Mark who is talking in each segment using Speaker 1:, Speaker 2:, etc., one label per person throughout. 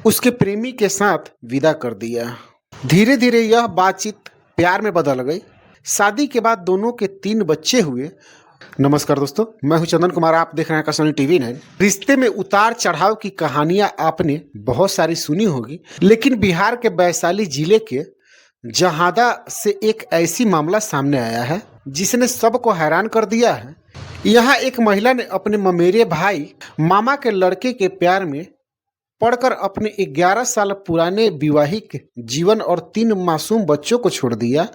Speaker 1: उसके प्रेमी के साथ विदा कर दिया। धीरे धीरे यह बातचीत प्यार में बदल गई। शादी के बाद दोनों के 3 बच्चे हुए। नमस्कार दोस्तों, मैं हूं चंदन कुमार। आप देख रहे हैं आकाशवाणी टीवी 9। रिश्ते में उतार चढ़ाव की कहानियां आपने बहुत सारी सुनी होगी, लेकिन बिहार के वैशाली जिले के जहादा से एक ऐसी मामला सामने आया है जिसने सबको हैरान कर दिया है। यहाँ एक महिला ने अपने ममेरे भाई मामा के लड़के के प्यार में पढ़कर अपने 11 साल पुराने वैवाहिक जीवन और 3 मासूम बच्चों को छोड़ दिया।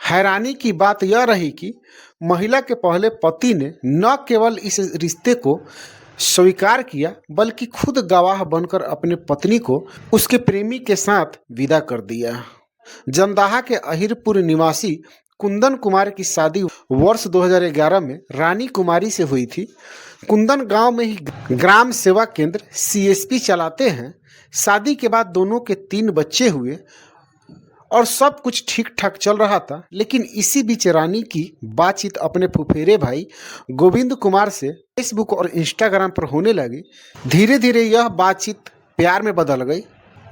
Speaker 1: हैरानी की बात यह रही कि महिला के पहले पति ने न केवल इस रिश्ते को स्वीकार किया, बल्कि खुद गवाह बनकर अपने पत्नी को उसके प्रेमी के साथ विदा कर दिया। जमदाहा के अहिरपुर निवासी कुंदन कुमार की शादी वर्ष 2011 में रानी कुमारी से हुई थी। कुंदन गांव में ही ग्राम सेवा केंद्र सीएसपी चलाते हैं। शादी के बाद दोनों के 3 बच्चे हुए और सब कुछ ठीक ठाक चल रहा था, लेकिन इसी बीच रानी की बातचीत अपने फुफेरे भाई गोविंद कुमार से फेसबुक और इंस्टाग्राम पर होने लगी। धीरे धीरे यह बातचीत प्यार में बदल गई।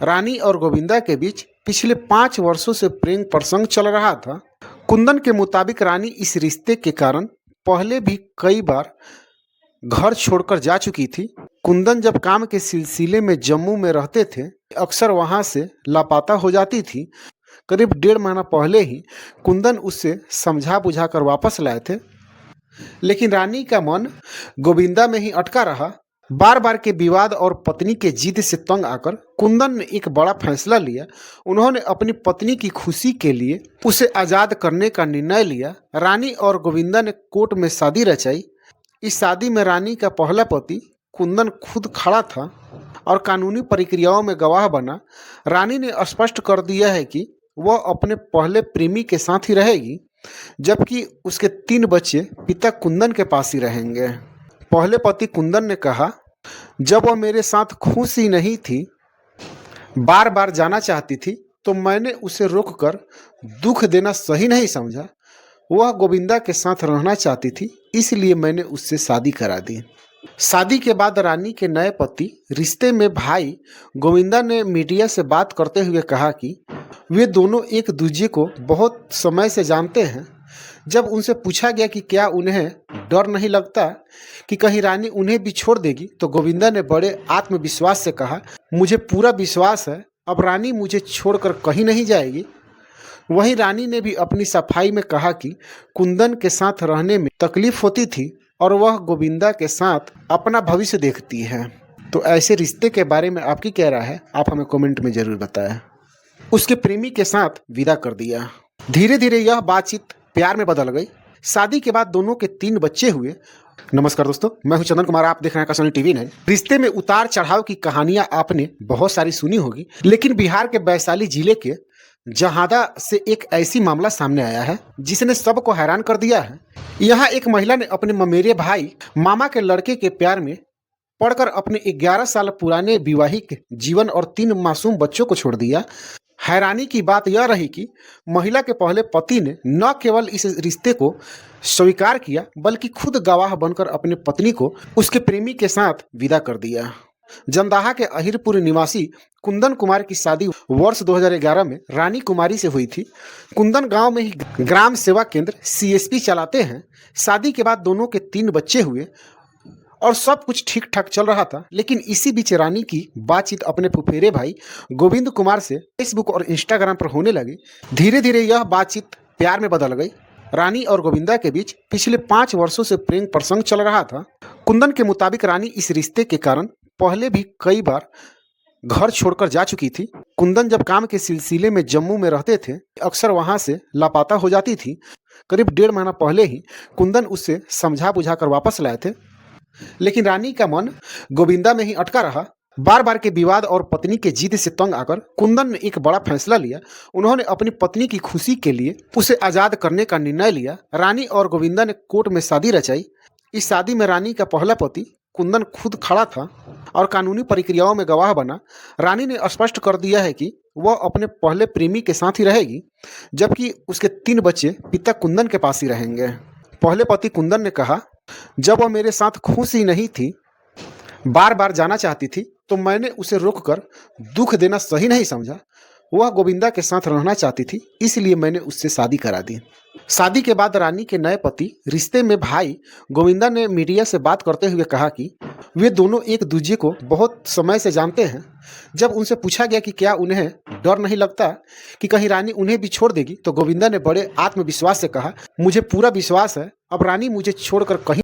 Speaker 1: रानी और गोविंदा के बीच पिछले 5 वर्षों से प्रेम प्रसंग चल रहा था। कुंदन के मुताबिक रानी इस रिश्ते के कारण पहले भी कई बार घर छोड़कर जा चुकी थी। कुंदन जब काम के सिलसिले में जम्मू में रहते थे, अक्सर वहां से लापता हो जाती थी। करीब 1.5 महीना पहले ही कुंदन उससे समझा बुझाकर वापस लाए थे, लेकिन रानी का मन गोविंदा में ही अटका रहा। बार बार के विवाद और पत्नी के जिद से तंग आकर कुंदन ने एक बड़ा फैसला लिया। उन्होंने अपनी पत्नी की खुशी के लिए उसे आज़ाद करने का निर्णय लिया। रानी और गोविंदा ने कोर्ट में शादी रचाई। इस शादी में रानी का पहला पति कुंदन खुद खड़ा था और कानूनी प्रक्रियाओं में गवाह बना। रानी ने स्पष्ट कर दिया है कि वह अपने पहले प्रेमी के साथ ही रहेगी, जबकि उसके 3 बच्चे पिता कुंदन के पास ही रहेंगे। पहले पति कुंदन ने कहा, जब वह मेरे साथ खुश ही नहीं थी, बार बार जाना चाहती थी, तो मैंने उसे रोककर दुख देना सही नहीं समझा। वह गोविंदा के साथ रहना चाहती थी, इसलिए मैंने उससे शादी करा दी। शादी के बाद रानी के नए पति रिश्ते में भाई गोविंदा ने मीडिया से बात करते हुए कहा कि वे दोनों एक दूसरे को बहुत समय से जानते हैं। जब उनसे पूछा गया कि क्या उन्हें डर नहीं लगता कि कहीं रानी उन्हें भी छोड़ देगी, तो गोविंदा ने बड़े आत्मविश्वास से कहा, मुझे पूरा विश्वास है, अब रानी मुझे छोड़कर कहीं नहीं जाएगी। वहीं रानी ने भी अपनी सफाई में कहा कि कुंदन के साथ रहने में तकलीफ होती थी और वह गोविंदा के साथ अपना भविष्य देखती है। तो ऐसे रिश्ते के बारे में आपकी क्या राय है, आप हमें कमेंट में जरूर बताएं। उसके प्रेमी के साथ विदा कर दिया। धीरे धीरे यह बातचीत प्यार में बदल गई। शादी के बाद दोनों के 3 बच्चे हुए। नमस्कार दोस्तों, मैं हूं चंदन कुमार। आप देख रहे हैं आकाशवाणी टीवी 9। रिश्ते में उतार चढ़ाव की कहानियां आपने बहुत सारी सुनी होगी, लेकिन बिहार के वैशाली जिले के जहादा से एक ऐसी मामला सामने आया है जिसने सबको हैरान कर दिया है। यहाँ एक महिला ने अपने ममेरे भाई मामा के लड़के के प्यार में पढ़कर अपने 11 साल पुराने वैवाहिक जीवन और 3 मासूम बच्चों को छोड़ दिया। हैरानी की बात यह रही कि महिला के पहले पति ने न केवल इस रिश्ते को स्वीकार किया, बल्कि खुद गवाह बनकर अपने पत्नी को उसके प्रेमी के साथ विदा कर दिया। जमदाहा के अहिरपुर निवासी कुंदन कुमार की शादी वर्ष 2011 में रानी कुमारी से हुई थी। कुंदन गांव में ही ग्राम सेवा केंद्र सीएसपी चलाते हैं। शादी के बाद दोनों के 3 बच्चे हुए और सब कुछ ठीक ठाक चल रहा था, लेकिन इसी बीच रानी की बातचीत अपने फुफेरे भाई गोविंद कुमार से फेसबुक और इंस्टाग्राम पर होने लगी। धीरे धीरे यह बातचीत प्यार में बदल गई। रानी और गोविंदा के बीच पिछले 5 वर्षों से प्रेम प्रसंग चल रहा था। कुंदन के मुताबिक रानी इस रिश्ते के कारण पहले भी कई बार घर छोड़कर जा चुकी थी। कुंदन जब काम के सिलसिले में जम्मू में रहते थे, अक्सर वहां से लापता हो जाती थी। करीब 1.5 महीना पहले ही कुंदन उससे समझा बुझाकर वापस लाए थे, लेकिन रानी का मन गोविंदा में ही अटका रहा। बार बार के विवाद और पत्नी के जिद से तंग आकर कुंदन ने एक बड़ा फैसला लिया। उन्होंने अपनी पत्नी की खुशी के लिए उसे आज़ाद करने का निर्णय लिया। रानी और गोविंदा ने कोर्ट में शादी रचाई। इस शादी में रानी का पहला पति कुंदन खुद खड़ा था और कानूनी प्रक्रियाओं में गवाह बना। रानी ने स्पष्ट कर दिया है कि वह अपने पहले प्रेमी के साथ ही रहेगी, जबकि उसके 3 बच्चे पिता कुंदन के पास ही रहेंगे। पहले पति कुंदन ने कहा, जब वह मेरे साथ खुश ही नहीं थी, बार बार जाना चाहती थी, तो मैंने उसे रोककर दुख देना सही नहीं समझा। वह गोविंदा के साथ रहना चाहती थी, इसलिए मैंने उससे शादी करा दी। शादी के बाद रानी के नए पति, रिश्ते में भाई गोविंदा ने मीडिया से बात करते हुए कहा कि वे दोनों एक दूसरे को बहुत समय से जानते हैं। जब उनसे पूछा गया कि क्या उन्हें डर नहीं लगता कि कहीं रानी उन्हें भी छोड़ देगी, तो गोविंदा ने बड़े आत्मविश्वास से कहा, मुझे पूरा विश्वास है, अब रानी मुझे छोड़कर कहीं